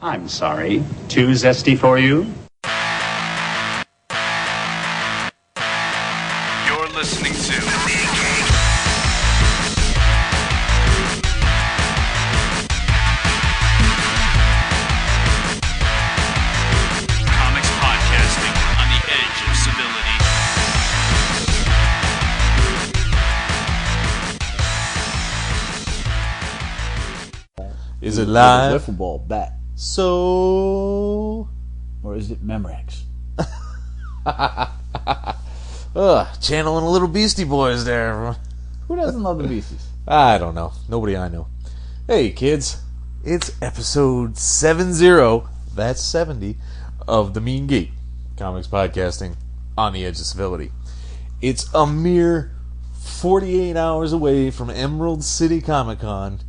I'm sorry, too zesty for you? You're listening to Comics Podcasting on the edge of civility. Is it live? Is it wiffle ball bat? So... Or is it Memorex? Channeling a little Beastie Boys there. Who doesn't love the Beasties? I don't know. Nobody I know. Hey, kids. It's episode 70, that's 70, of The Mean Gate, Comics Podcasting on the Edge of Civility. It's a mere 48 hours away from Emerald City Comic Con,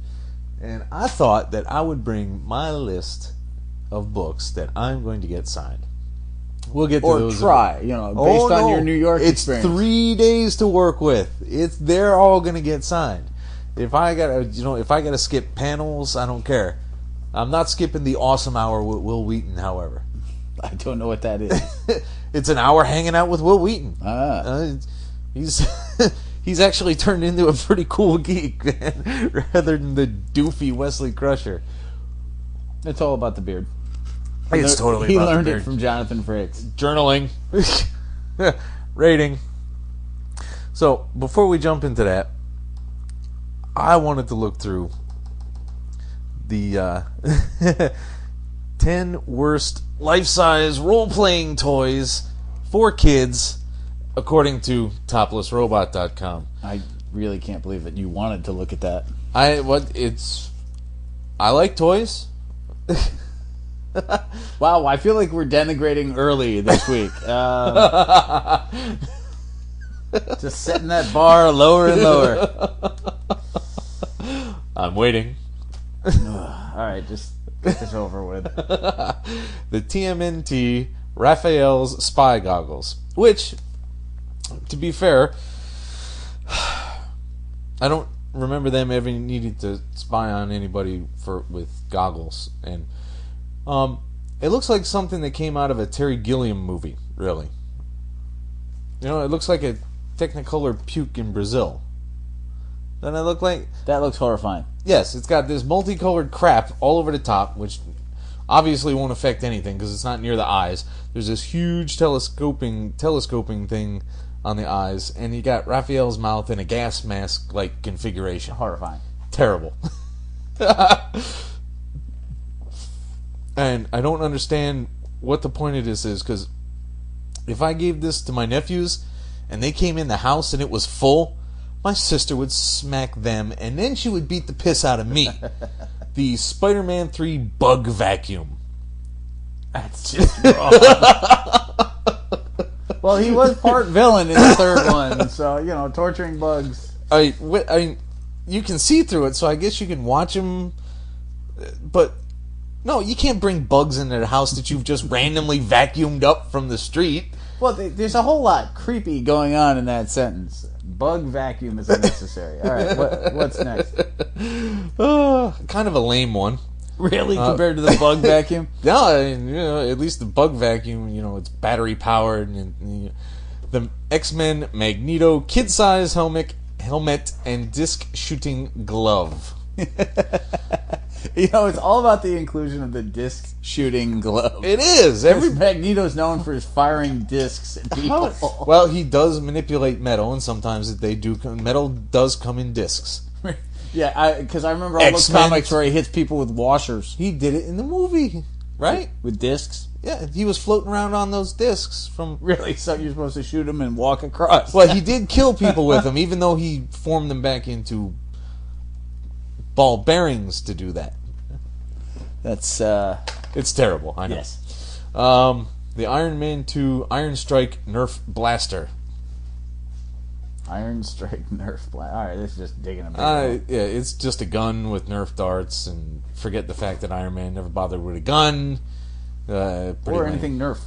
and I thought that I would bring my list of books that I'm going to get signed. We'll get to Or those. try, based on your New York experience. It's 3 days to work with. They're all going to get signed. If I gotta skip panels, I don't care. I'm not skipping the awesome hour with Will Wheaton, however. I don't know what that is. It's an hour hanging out with Will Wheaton. He's actually turned into a pretty cool geek, man, rather than the doofy Wesley Crusher. It's all about the beard. It's totally he about the learned beard. it from Jonathan Frakes. Journaling. Rating. So, before we jump into that, I wanted to look through the 10 worst life-size role-playing toys for kids, according to toplessrobot.com. I really can't believe that you wanted to look at that. I like toys. Wow, I feel like we're denigrating early this week. Just setting that bar lower and lower. I'm waiting. Alright, just get this over with. The TMNT Raphael's spy goggles, which, to be fair, I don't remember them ever needing to spy on anybody with goggles, and it looks like something that came out of a Terry Gilliam movie, really. It looks like a Technicolor puke in Brazil. Doesn't it look like? That looks horrifying. Yes, it's got this multicolored crap all over the top, which obviously won't affect anything because it's not near the eyes. There's this huge telescoping thing on the eyes, and you got Raphael's mouth in a gas mask-like configuration. Horrifying. Terrible. And I don't understand what the point of this is, because if I gave this to my nephews and they came in the house and it was full, my sister would smack them, and then she would beat the piss out of me. The Spider-Man 3 bug vacuum. That's just wrong. Well, he was part villain in the third one, so, torturing bugs. You can see through it, so I guess you can watch him, but no, you can't bring bugs into the house that you've just randomly vacuumed up from the street. Well, there's a whole lot creepy going on in that sentence. Bug vacuum is unnecessary. All right, what's next? Kind of a lame one. Really, compared to the bug vacuum? No, at least the bug vacuum, it's battery powered, and the X-Men Magneto kid-size helmet and disc shooting glove. It's all about the inclusion of the disc shooting glove. It is. Magneto's known for his firing discs at people. Well, he does manipulate metal, and sometimes metal does come in discs. Yeah, because I remember all those comics where he hits people with washers. He did it in the movie, right? With discs? Yeah, he was floating around on those discs from... Really? So you're supposed to shoot them and walk across? Well, he did kill people with them, even though he formed them back into ball bearings to do that. That's, It's terrible, I know. Yes. The Iron Man 2 Iron Strike Nerf Blaster. Iron Strike Nerf Blaster. Alright, this is just digging a big hole. Yeah, it's just a gun with Nerf darts, and forget the fact that Iron Man never bothered with a gun. Or anything Nerf.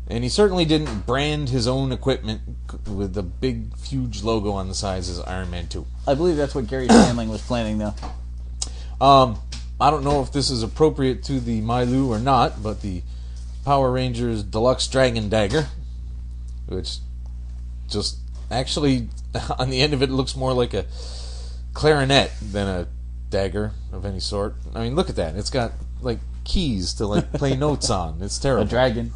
And he certainly didn't brand his own equipment with the big, huge logo on the sides as Iron Man 2. I believe that's what Gary Shandling was planning, though. I don't know if this is appropriate to the Mailu or not, but the Power Rangers Deluxe Dragon Dagger, which just actually on the end of it looks more like a clarinet than a dagger of any sort. I mean, look at that. It's got like keys to like play notes on. It's terrible. A dragon.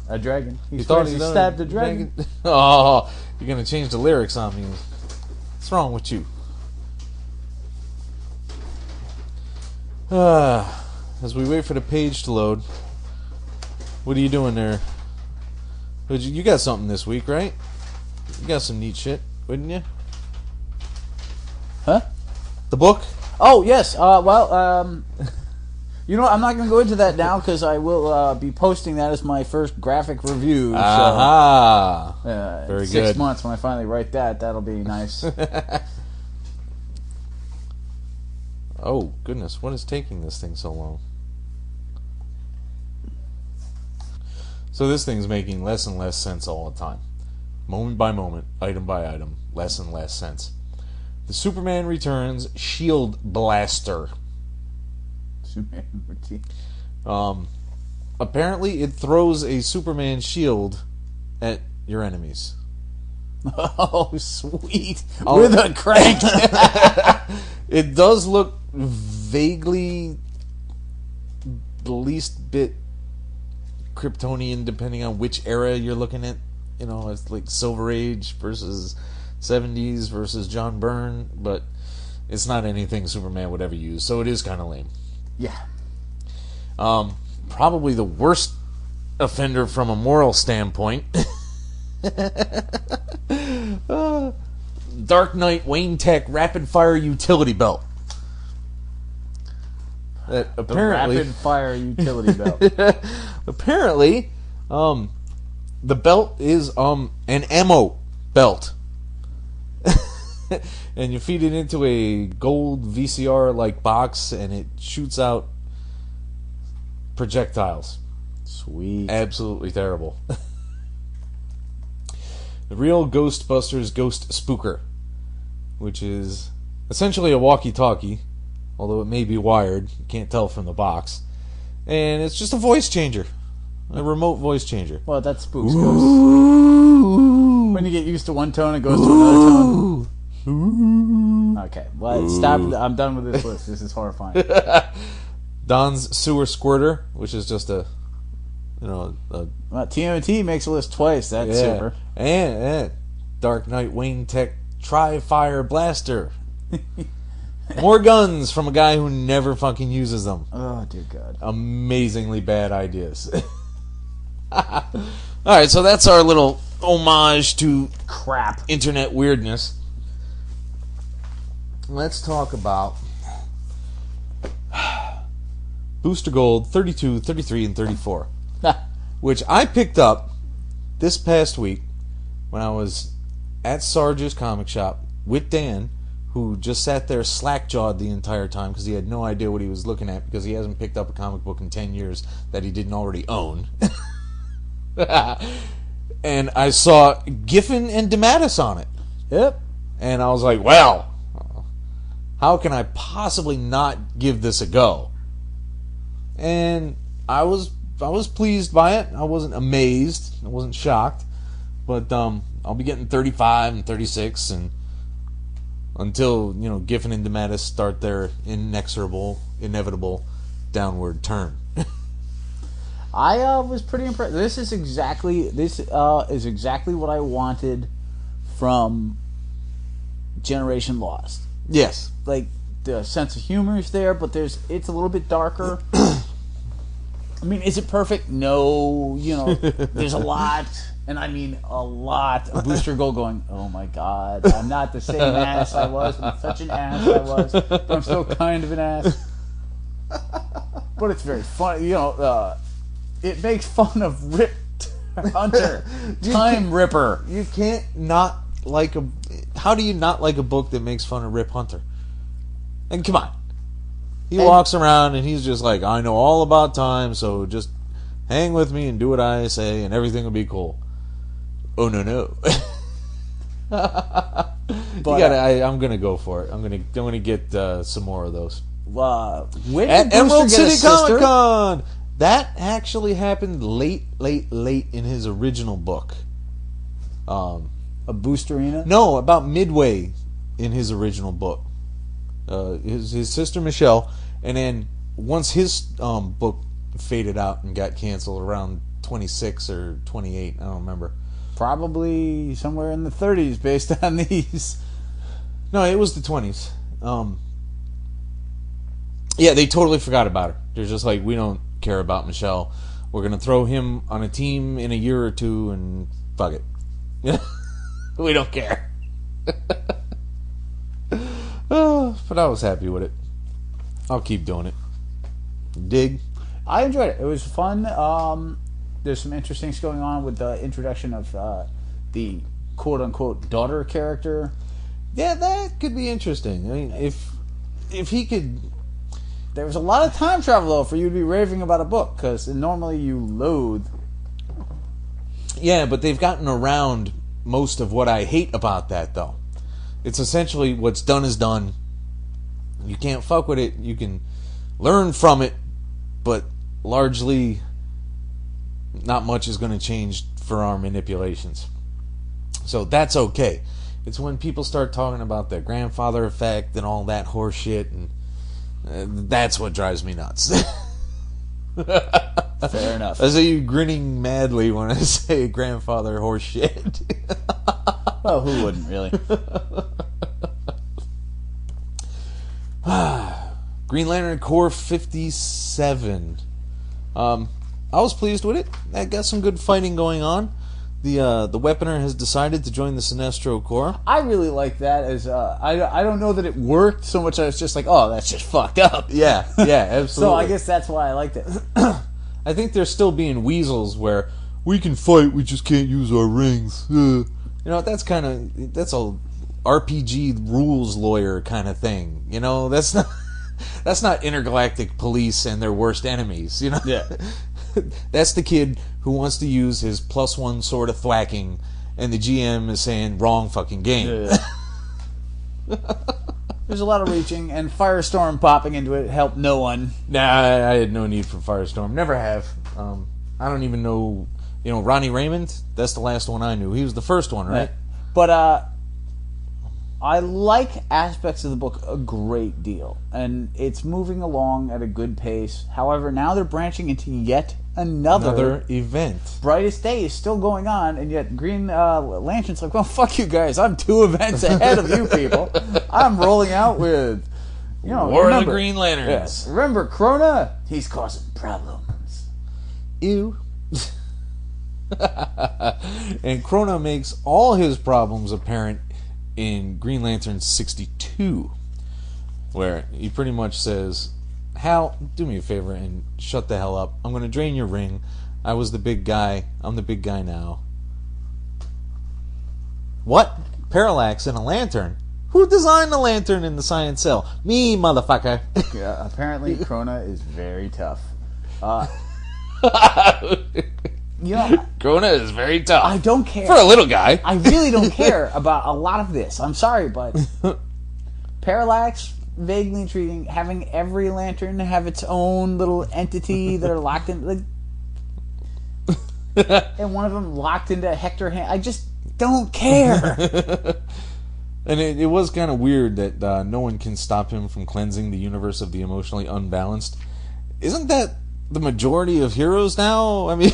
You thought he stabbed a dragon. Oh, you're going to change the lyrics on me. What's wrong with you? As we wait for the page to load, what are you doing there? You got something this week, right? You got some neat shit, wouldn't you? Huh? The book? Oh, yes. You know what? I'm not going to go into that now because I will be posting that as my first graphic review. Aha! So, very in good. 6 months when I finally write that, that'll be nice. Oh, goodness. What is taking this thing so long? So this thing's making less and less sense all the time. Moment by moment, item by item, less and less sense. The Superman Returns Shield Blaster. Apparently it throws a Superman shield at your enemies. Oh, sweet. With a crank. It does look vaguely the least bit Kryptonian, depending on which era you're looking at. You know, it's like Silver Age versus 70s versus John Byrne, but it's not anything Superman would ever use, so it is kind of lame. Yeah. Probably the worst offender from a moral standpoint. Dark Knight Wayne Tech Rapid Fire Utility Belt. That apparently, the Rapid Fire Utility Belt. Apparently, the belt is an ammo belt. And you feed it into a gold VCR like box and it shoots out projectiles. Sweet. Absolutely terrible. The real Ghostbusters Ghost Spooker, which is essentially a walkie-talkie, although it may be wired. You can't tell from the box. And it's just a voice changer. A remote voice changer. Well, that spooks ghosts. When you get used to one tone, it goes to another tone. Okay, well, stop. I'm done with this list. This is horrifying. Don's Sewer Squirter, which is just a Well, TMNT makes a list twice. That's super. And Dark Knight Wayne Tech Tri-Fire Blaster. More guns from a guy who never fucking uses them. Oh, dear God. Amazingly bad ideas. Alright, so that's our little homage to Crap. internet weirdness. Let's talk about Booster Gold 32, 33, and 34. Which I picked up this past week when I was at Sarge's comic shop with Dan, who just sat there slack-jawed the entire time because he had no idea what he was looking at because he hasn't picked up a comic book in 10 years that he didn't already own. And I saw Giffen and DeMatteis on it. Yep. And I was like, well, how can I possibly not give this a go? And I was pleased by it. I wasn't amazed. I wasn't shocked. But I'll be getting 35 and 36 and until, Giffen and DeMatteis start their inevitable downward turn. I was pretty impressed. This is exactly what I wanted from Generation Lost. Yes. Like, the sense of humor is there, but it's a little bit darker. I mean, is it perfect? No. There's a lot, and I mean a lot of Booster Gold going, oh my God, I'm not the same ass I was. I'm such an ass I was, but I'm still kind of an ass. But it's very funny. It makes fun of Rip Hunter, Time Ripper. You can't not like a... How do you not like a book that makes fun of Rip Hunter? And come on. He walks around and he's just like, I know all about time, so just hang with me and do what I say and everything will be cool. Oh, no. But I'm going to go for it. I'm going to get some more of those. when At did Booster Emerald get a City sister? Comic Con. That actually happened late in his original book. A Boosterina? No, about midway in his original book. His sister Michelle, and then once his book faded out and got canceled around 26 or 28, I don't remember. Probably somewhere in the 30s based on these. No, it was the 20s. Yeah, they totally forgot about her. They're just like, we don't care about Michelle. We're going to throw him on a team in a year or two and fuck it. We don't care. But I was happy with it. I'll keep doing it. Dig? I enjoyed it. It was fun. There's some interesting things going on with the introduction of the quote-unquote daughter character. Yeah, that could be interesting. I mean, if he could... There was a lot of time travel, though, for you to be raving about a book, because normally you loathe. Yeah, but they've gotten around most of what I hate about that, though. It's essentially what's done is done. You can't fuck with it. You can learn from it, but largely not much is going to change for our manipulations. So that's okay. It's when people start talking about the grandfather effect and all that horse shit, and that's what drives me nuts. Fair enough. I see you grinning madly when I say grandfather horse shit. Well, who wouldn't, really? Green Lantern Corps 57. I was pleased with it. I got some good fighting going on. The Weaponer has decided to join the Sinestro Corps. I really like that. As I don't know that it worked so much. I was just like, oh, that's just fucked up. Yeah, absolutely. So I guess that's why I liked it. I think they're still being weasels where we can fight, we just can't use our rings. You know, that's a RPG rules lawyer kind of thing. You know, that's not intergalactic police and their worst enemies. You know, Yeah. That's the kid who wants to use his +1 sword of thwacking, and the GM is saying wrong fucking game. Yeah. There's a lot of reaching, and Firestorm popping into it helped no one. Nah, I had no need for Firestorm. Never have. I don't even know. You know, Ronnie Raymond. That's the last one I knew. He was the first one, right? But I like aspects of the book a great deal, and it's moving along at a good pace. However, now they're branching into yet another event. Brightest Day is still going on, and yet Green Lantern's like, well, fuck you guys. I'm 2 events ahead of you people. I'm rolling out with, War of the Green Lanterns. Yes. Remember Krona? He's causing problems. Ew. And Krona makes all his problems apparent in Green Lantern 62, where he pretty much says, Hal, do me a favor and shut the hell up. I'm going to drain your ring. I was the big guy. I'm the big guy now. What? Parallax in a lantern? Who designed the lantern in the science cell? Me, motherfucker. Yeah, apparently Krona is very tough. Krona is very tough. I don't care. For a little guy. I really don't care about a lot of this. I'm sorry, but Parallax, vaguely intriguing. Having every lantern have its own little entity that are locked in, like, and one of them locked into Hector hand. I just don't care. And it was kind of weird that no one can stop him from cleansing the universe of the emotionally unbalanced. Isn't that the majority of heroes now? I mean,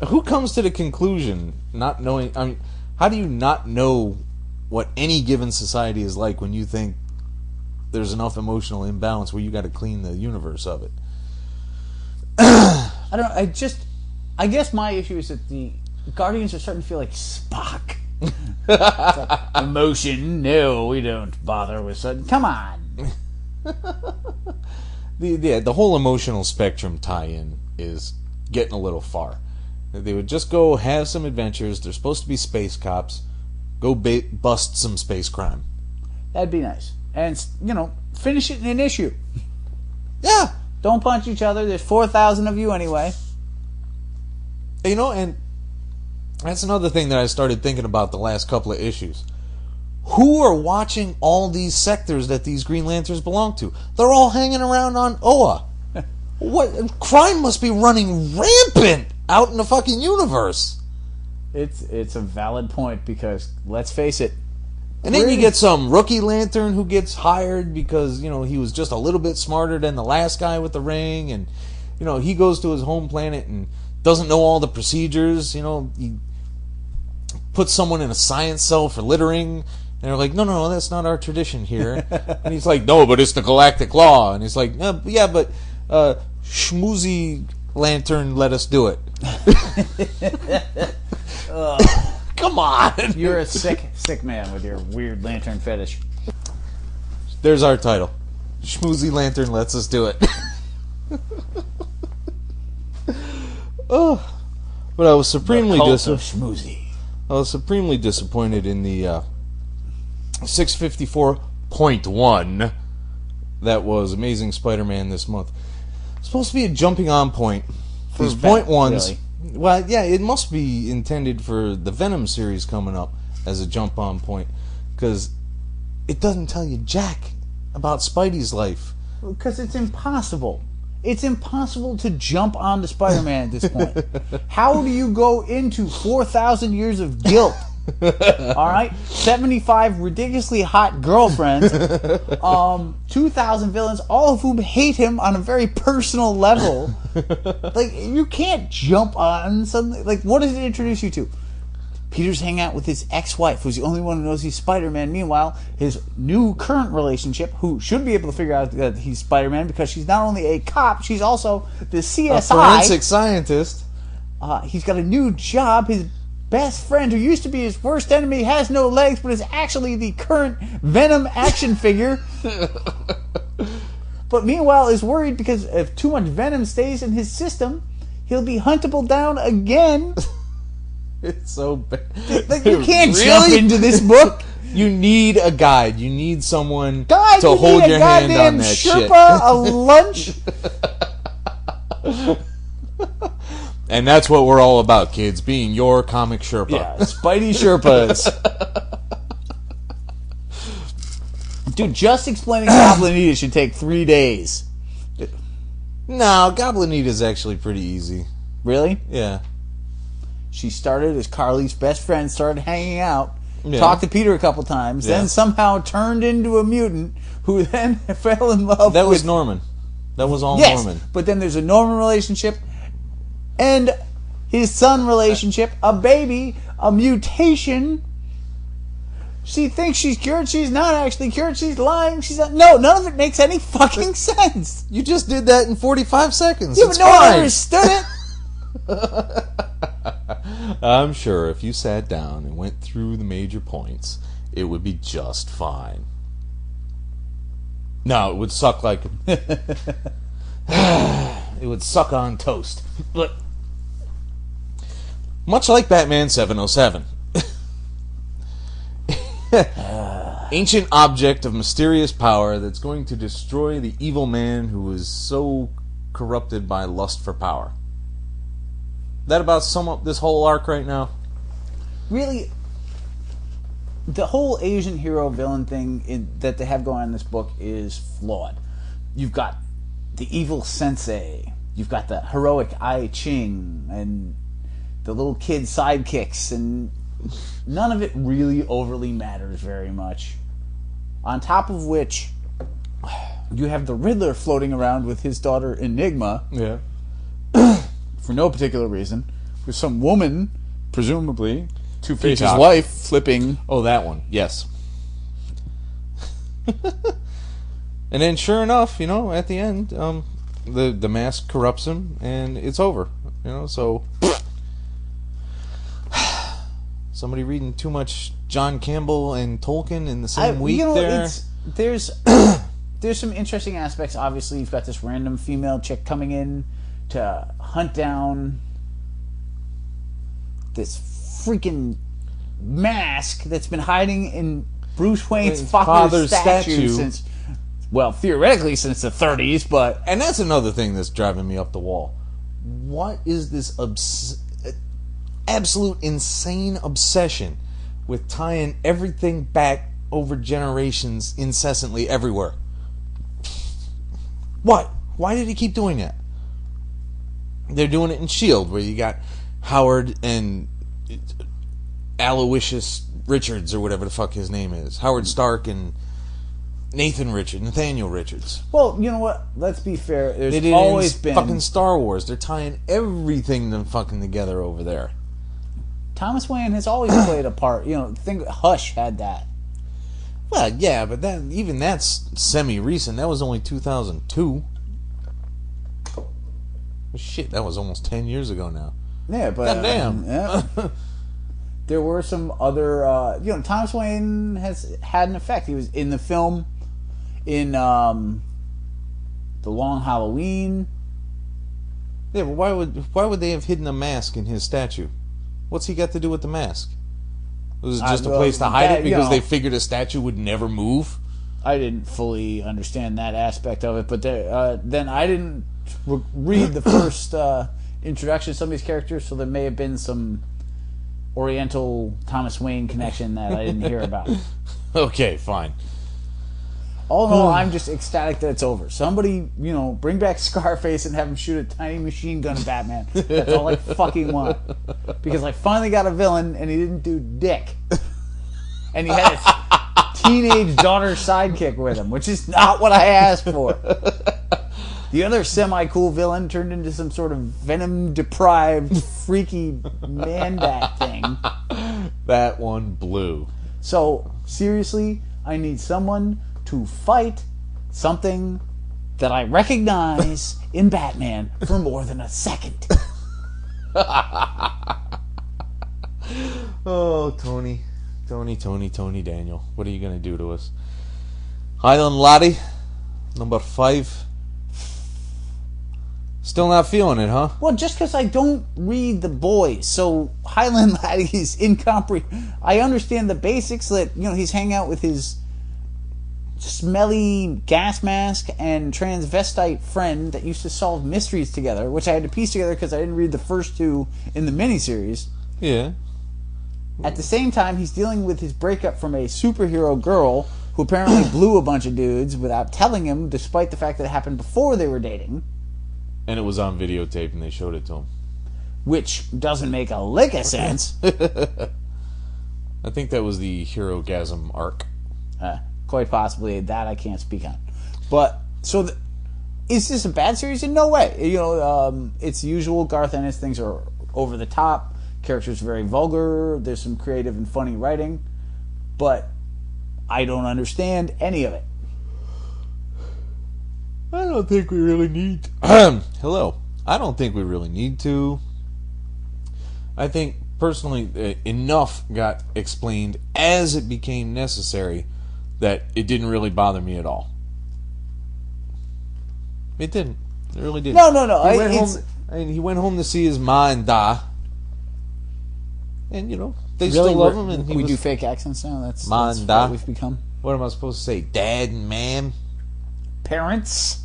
who comes to the conclusion, not knowing... I mean, how do you not know what any given society is like when you think there's enough emotional imbalance where you got to clean the universe of it? I don't. I guess my issue is that the Guardians are starting to feel like Spock. Like, emotion? No, we don't bother with sudden. Come on. The whole emotional spectrum tie-in is getting a little far. They would just go have some adventures. They're supposed to be space cops. Go bust some space crime. That'd be nice. And, finish it in an issue. Yeah. Don't punch each other. There's 4,000 of you anyway. And that's another thing that I started thinking about the last couple of issues. who are watching all these sectors that these Green Lanterns belong to? They're all hanging around on Oa. What crime must be running rampant out in the fucking universe? It's a valid point because let's face it. And then you get some rookie Lantern who gets hired because, he was just a little bit smarter than the last guy with the ring, and he goes to his home planet and doesn't know all the procedures. He puts someone in a science cell for littering, and they're like, no, that's not our tradition here. And he's like, no, but it's the galactic law. And he's like, yeah, but Shmoozy Lantern let us do it. Come on. You're a sick man with your weird lantern fetish. There's our title. Shmoozy Lantern lets us do it. Oh, but I was supremely disappointed in the 654.1 that was Amazing Spider-Man this month. It's supposed to be a jumping on point. These point ones. Really? Well, yeah, it must be intended for the Venom series coming up as a jump on point, because it doesn't tell you jack about Spidey's life. Because it's impossible. It's impossible to jump onto Spider-Man at this point. How do you go into 4,000 years of guilt? All right? 75 ridiculously hot girlfriends, 2,000 villains, all of whom hate him on a very personal level. Like, you can't jump on something. Like, what does it introduce you to? Peter's hanging out with his ex-wife, who's the only one who knows he's Spider-Man. Meanwhile, his new current relationship, who should be able to figure out that he's Spider-Man because she's not only a cop, she's also the CSI. A forensic scientist. He's got a new job. His best friend, who used to be his worst enemy, has no legs, but is actually the current Venom action figure. But meanwhile is worried because if too much Venom stays in his system, he'll be huntable down again. It's so bad. Like, you can't jump into this book. You need a guide. You need someone Guys, to you hold need your a hand on goddamn that Sherpa, a lunch. And that's what we're all about, kids. Being your comic Sherpa. Yeah, Spidey Sherpas. Dude, just explaining Goblinita should take 3 days. No, Goblinita's actually pretty easy. Really? Yeah. She started as Carly's best friend, started hanging out, Yeah. talked to Peter a couple times, Yeah. then somehow turned into a mutant who then fell in love That with... was Norman. That was all Yes, Norman. but then there's a Norman relationship and his son relationship, a baby, a mutation. She thinks she's cured. She's not actually cured. She's lying. She's not. No, none of it makes any fucking sense. You just did that in 45 seconds. Yeah, It's but no one fine. understood it. I'm sure if you sat down and went through the major points, it would be just fine. No, it would suck like... it would suck on toast. But much like Batman 707. Ancient object of mysterious power that's going to destroy the evil man who is so corrupted by lust for power. That about sum up this whole arc right now? Really, the whole Asian hero villain thing that they have going on in this book is flawed. You've got the evil sensei, you've got the heroic I Ching, and the little kid sidekicks, and none of it really overly matters very much. On top of which, you have the Riddler floating around with his daughter Enigma, Yeah. for no particular reason, with some woman, presumably, Two-Face's Peacock. wife, flipping. Oh, that one. Yes. And then, sure enough, at the end, the mask corrupts him, and it's over. So somebody reading too much John Campbell and Tolkien in the same week there. There's some interesting aspects. Obviously, you've got this random female chick coming in to hunt down this freaking mask that's been hiding in Bruce Wayne's His father's father's statue statue. since, well, theoretically since the 30s, but And that's another thing that's driving me up the wall. What is this absolute insane obsession with tying everything back over generations incessantly everywhere. What? Why did he keep doing that? They're doing it in S.H.I.E.L.D., where you got Howard and Aloysius Richards, or whatever the fuck his name is. Howard Stark and Nathaniel Richards. Well, you know what? Let's be fair. They There's did always in been fucking Star Wars. They're tying everything fucking together over there. Thomas Wayne has always played a part. You know, think Hush had that. Well, yeah, but even that's semi-recent. That was only 2002. Shit, that was almost 10 years ago now. Yeah, but goddamn. Yeah. There were some other, Thomas Wayne has had an effect. He was in the film, in The Long Halloween. Yeah, but why would they have hidden a mask in his statue? What's he got to do with the mask? Was it just a place to hide it because they figured a statue would never move? I didn't fully understand that aspect of it, but then I didn't read the first introduction to some of these characters, so there may have been some Oriental Thomas Wayne connection that I didn't hear about. Okay, fine. All in all, I'm just ecstatic that it's over. Somebody, bring back Scarface and have him shoot a tiny machine gun at Batman. That's all I fucking want. Because I finally got a villain and he didn't do dick. And he had his teenage daughter sidekick with him, which is not what I asked for. The other semi-cool villain turned into some sort of venom-deprived, freaky man-bat thing. That one blew. So, seriously, I need someone to fight something that I recognize in Batman for more than a second. Oh, Tony Daniel. What are you going to do to us? Highland Laddie, number 5. Still not feeling it, huh? Well, just because I don't read the boys, so Highland Laddie is incomprehensible. I understand the basics that, he's hanging out with his smelly gas mask and transvestite friend that used to solve mysteries together, which I had to piece together because I didn't read the first 2 in the miniseries. Yeah. At the same time, he's dealing with his breakup from a superhero girl who apparently blew a bunch of dudes without telling him, despite the fact that it happened before they were dating. And it was on videotape and they showed it to him. Which doesn't make a lick of sense. I think that was the Hero-gasm arc. Quite possibly. That I can't speak on. But, is this a bad series? In no way. It's usual Garth Ennis. Things are over the top. Characters are very vulgar. There's some creative and funny writing. But I don't understand any of it. I don't think we really need Hello. I don't think we really need to. I think, personally, enough got explained as it became necessary that it didn't really bother me at all. It didn't. It really didn't. No. He went home to see his ma and da. And, they still love him. And we do fake accents now? That's and da. what we've become. What am I supposed to say? Dad and ma'am? Parents?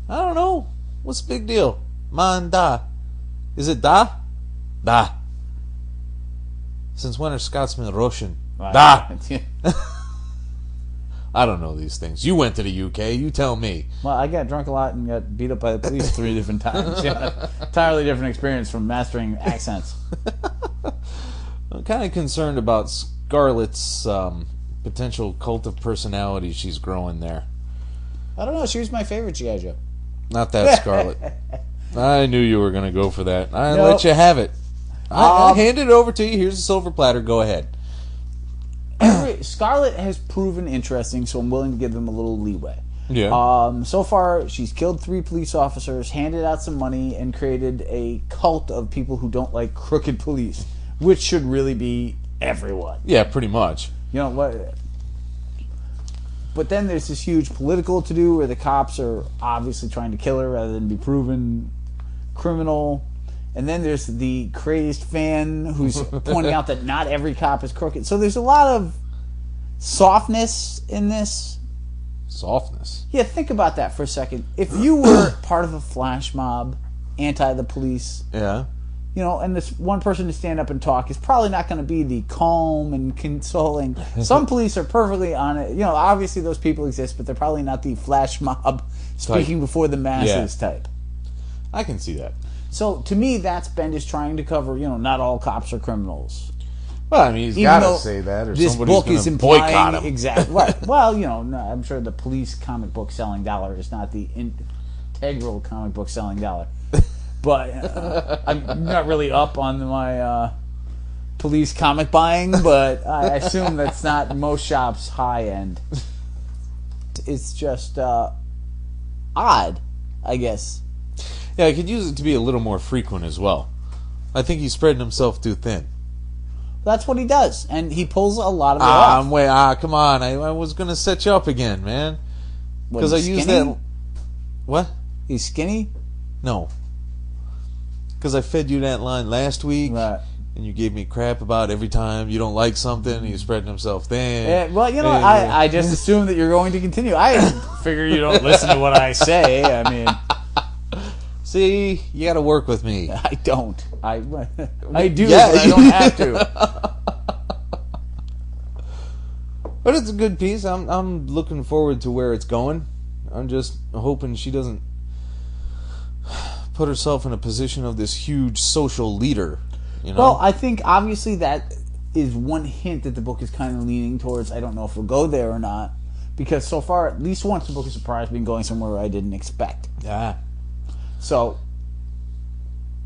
I don't know. What's the big deal? Ma and da. Is it da? Da. Since when are Scotsmen Russian? Right. Da. I don't know these things. You went to the UK. You tell me. Well, I got drunk a lot and got beat up by the police 3 different times. Yeah, entirely different experience from mastering accents. I'm kind of concerned about Scarlet's potential cult of personality she's growing there. I don't know. She was my favorite G.I. Joe. Not that Scarlet. I knew you were going to go for that. I Nope. let you have it. I handed it over to you. Here's a silver platter. Go ahead. Scarlet has proven interesting, so I'm willing to give them a little leeway. Yeah. So far, she's killed 3 police officers, handed out some money, and created a cult of people who don't like crooked police, which should really be everyone. Yeah, pretty much. You know what? But then there's this huge political to-do where the cops are obviously trying to kill her rather than be proven criminal. And then there's the crazed fan who's pointing out that not every cop is crooked. So there's a lot of softness in this. Softness? Yeah, think about that for a second. If you were part of a flash mob, anti the police, Yeah. and this one person to stand up and talk is probably not going to be the calm and consoling. Some police are perfectly on it. Obviously those people exist, but they're probably not the flash mob speaking before the masses type. I can see that. So to me, that's Bendis trying to cover, not all cops are criminals. Well, I mean, he's got to say that, or this somebody's book going is to implying boycott him. Exactly. Right. Well, no, I'm sure the police comic book selling dollar is not the integral comic book selling dollar. But I'm not really up on my police comic buying, but I assume that's not most shops' high end. It's just odd, I guess. Yeah, I could use it to be a little more frequent as well. I think he's spreading himself too thin. That's what he does, and he pulls a lot of it off. Come on. I was going to set you up again, man. Because I used that... What? He's skinny? No. Because I fed you that line last week, right. And you gave me crap about every time you don't like something, he's spreading himself thin. Yeah, well, I just assume that you're going to continue. I figure you don't listen to what I say. I mean... See, you got to work with me. I don't. I do, but I don't have to. But it's a good piece. I'm looking forward to where it's going. I'm just hoping she doesn't put herself in a position of this huge social leader. Well, I think obviously that is one hint that the book is kind of leaning towards. I don't know if we'll go there or not, because so far, at least once, the book has surprised me going somewhere I didn't expect. Yeah. So,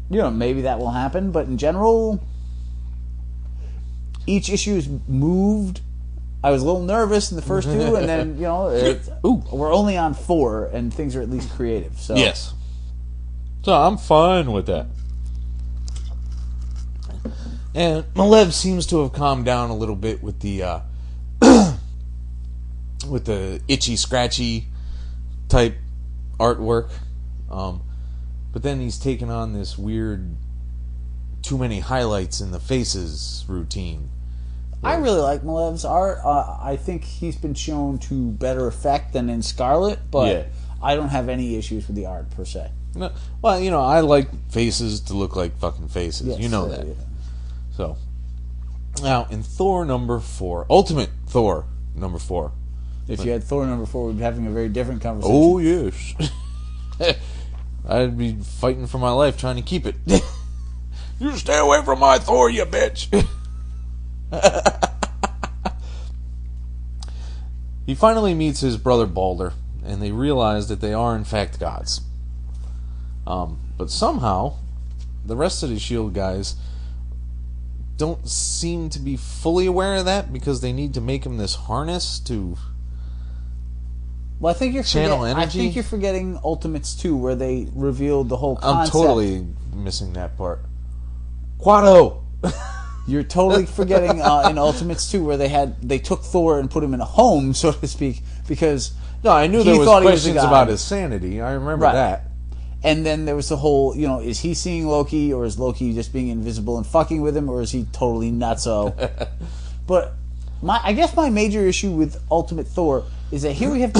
maybe that will happen, but in general, each issue is moved. I was a little nervous in the first two, and then, we're only on 4, and things are at least creative. So yes. So I'm fine with that. And Malev seems to have calmed down a little bit with the with the itchy, scratchy type artwork. But then he's taken on this weird too many highlights in the faces routine. I really like Malev's art. I think he's been shown to better effect than in Scarlet, but I don't have any issues with the art per se. No, well, I like faces to look like fucking faces. Yes, you know that. Yeah. So, now in Thor number 4, Ultimate Thor number 4. If you had Thor number 4, we'd be having a very different conversation. Oh, yes. I'd be fighting for my life trying to keep it. You stay away from my Thor, you bitch. He finally meets his brother Balder, and they realize that they are in fact gods. But somehow, the rest of the S.H.I.E.L.D. guys don't seem to be fully aware of that, because they need to make him this harness to... Well, I think you're channel energy. I think you're forgetting Ultimates 2, where they revealed the whole concept. I'm totally missing that part. Quado! You're totally forgetting in Ultimates 2, where they took Thor and put him in a home, so to speak, because no, I knew there was questions about his sanity. I remember that. And then there was the whole, is he seeing Loki, or is Loki just being invisible and fucking with him, or is he totally nutso? But I guess my major issue with Ultimate Thor is that here we have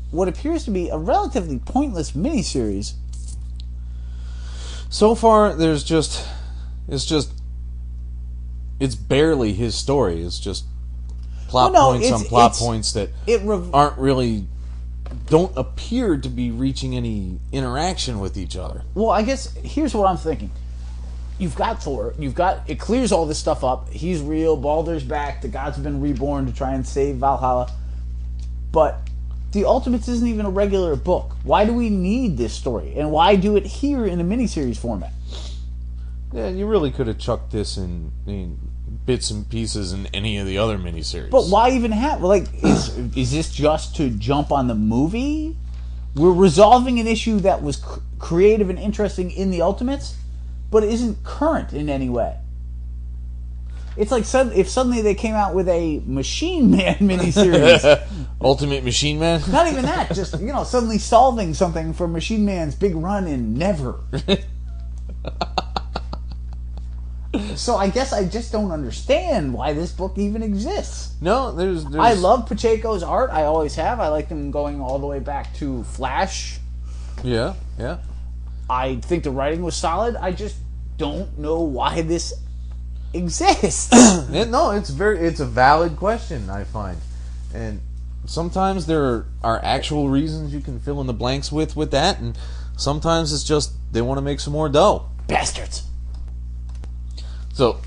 what appears to be a relatively pointless miniseries. So far, it's barely his story. It's just plot points that aren't really, don't appear to be reaching any interaction with each other. Well, I guess here's what I'm thinking. You've got Thor. It clears all this stuff up. He's real. Balder's back. The gods have been reborn to try and save Valhalla. But the Ultimates isn't even a regular book. Why do we need this story? And why do it here in a miniseries format? Yeah, you really could have chucked this in bits and pieces in any of the other miniseries. But why even have... is this just to jump on the movie? We're resolving an issue that was creative and interesting in the Ultimates, but it isn't current in any way. It's like if suddenly they came out with a Machine Man miniseries. Ultimate Machine Man? Not even that. Just, suddenly solving something for Machine Man's big run in Never. So I guess I just don't understand why this book even exists. No, there's... I love Pacheco's art. I always have. I like him going all the way back to Flash. Yeah, yeah. I think the writing was solid. I just don't know why this exists. No, it's a valid question, I find. And sometimes there are actual reasons you can fill in the blanks with that, and sometimes it's just they want to make some more dough. Bastards. So,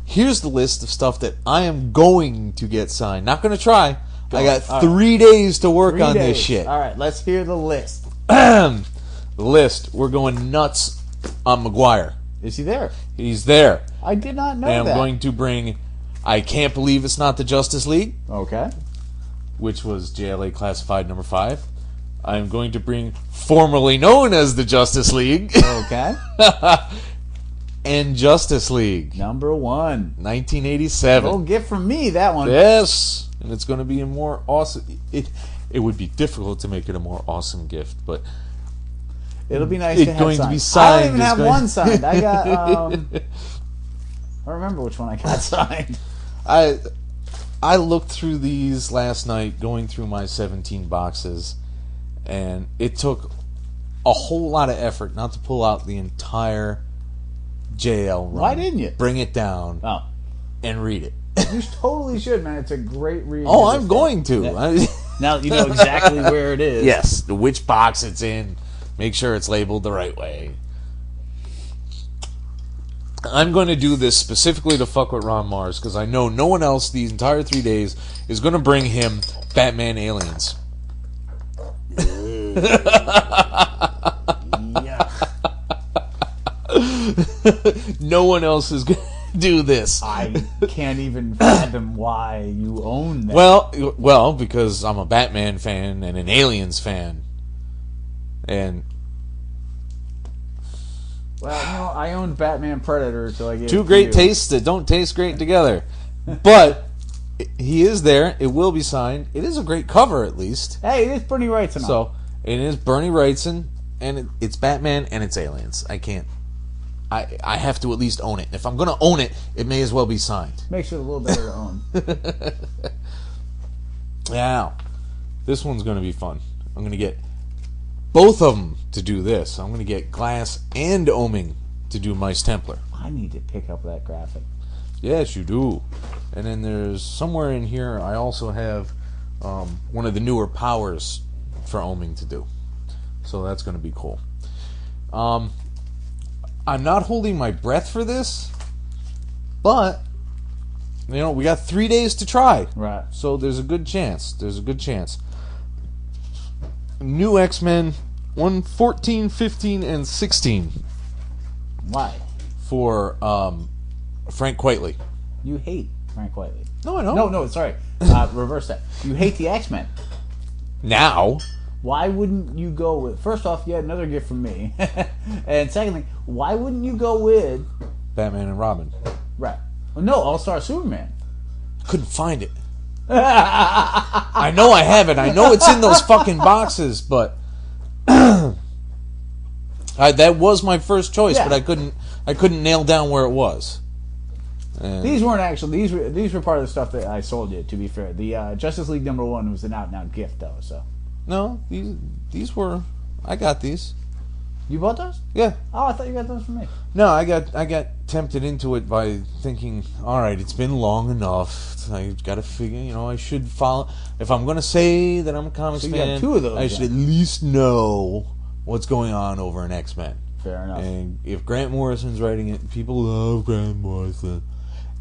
here's the list of stuff that I am going to get signed. Not going to try. I got 3 days to work on this shit. All right, let's hear the list. The list. We're going nuts on McGuire. Is he there? He's there. I did not know And that. I'm going to bring I Can't Believe It's Not the Justice League, Okay. which was JLA Classified number 5. I'm going to bring formerly known as the Justice League. Okay. And Justice League. Number 1. 1987. Little gift from me, that one. Yes. And it's going to be a more awesome... It would be difficult to make it a more awesome gift, but... It'll be nice It's to have going to signed. be signed. I don't even It's have going- one signed. I got... I don't remember which one I got signed. I looked through these last night, going through my 17 boxes, and it took a whole lot of effort not to pull out the entire JL run. Why didn't you? Bring it down Oh. and read it. You totally should, man. It's a great read. Oh, I'm going to. Yeah. Now you know exactly where it is. Yes, which box it's in. Make sure it's labeled the right way. I'm going to do this specifically to fuck with Ron Mars, because I know no one else these entire 3 days is going to bring him Batman Aliens. Yeah. No one else is going to do this. I can't even fathom why you own that. Well, because I'm a Batman fan and an Aliens fan. And Well, I owned Batman Predator until I gave two it to great you. tastes that don't taste great together. But he is there. It will be signed. It is a great cover, at least. Hey, it is Bernie Wrightson. So, it is Bernie Wrightson, and it's Batman, and it's Aliens. I can't... I have to at least own it. If I'm going to own it, it may as well be signed. Makes it a little better to own. Now, this one's going to be fun. I'm going to get both of them to do this. I'm going to get Glass and Oming to do Mice Templar. I need to pick up that graphic. Yes, you do. And then there's somewhere in here I also have one of the newer powers for Oming to do. So that's going to be cool. I'm not holding my breath for this, but we got 3 days to try. Right. So there's a good chance. New X-Men 1, 14, 15, and 16 Why? for Frank Quitely. You hate Frank Whiteley. No, I don't. No, sorry. Reverse that. You hate the X-Men. Now, Why wouldn't you go with... First off, you had another gift from me. And secondly, why wouldn't you go with... Batman and Robin. Right. Well, no, All-Star Superman. Couldn't find it. I know I have it. I know it's in those fucking boxes, but that was my first choice, Yeah. but I couldn't nail down where it was. And These weren't actually... These were part of the stuff that I sold you, to be fair. The Justice League #1 was an out-and-out gift, though, so... no, these were... I got these. You bought those? Yeah. Oh, I thought you got those from me. No, I got tempted into it by thinking, all right, it's been long enough. I got to figure, I should follow. If I'm going to say that I'm a comics So you got fan, two of those, I should then. at least know what's going on over in X-Men. Fair enough. And if Grant Morrison's writing it, people love Grant Morrison.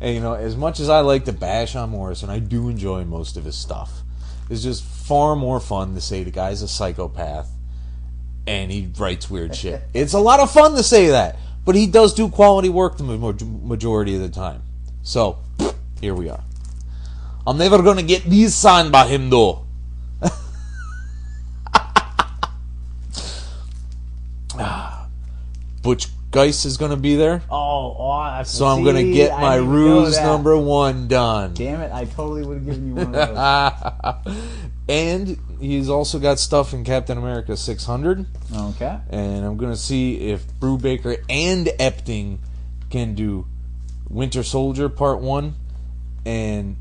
And, as much as I like to bash on Morrison, I do enjoy most of his stuff. It's just far more fun to say the guy's a psychopath and he writes weird shit. It's a lot of fun to say that, but he does do quality work the majority of the time. So, here we are. I'm never going to get these signed by him, though. Butch Geist is going to be there. So I'm going to get my ruse #1 done. Damn it, I totally would have given you one of those. And he's also got stuff in Captain America 600. Okay. And I'm going to see if Brubaker and Epting can do Winter Soldier Part 1 and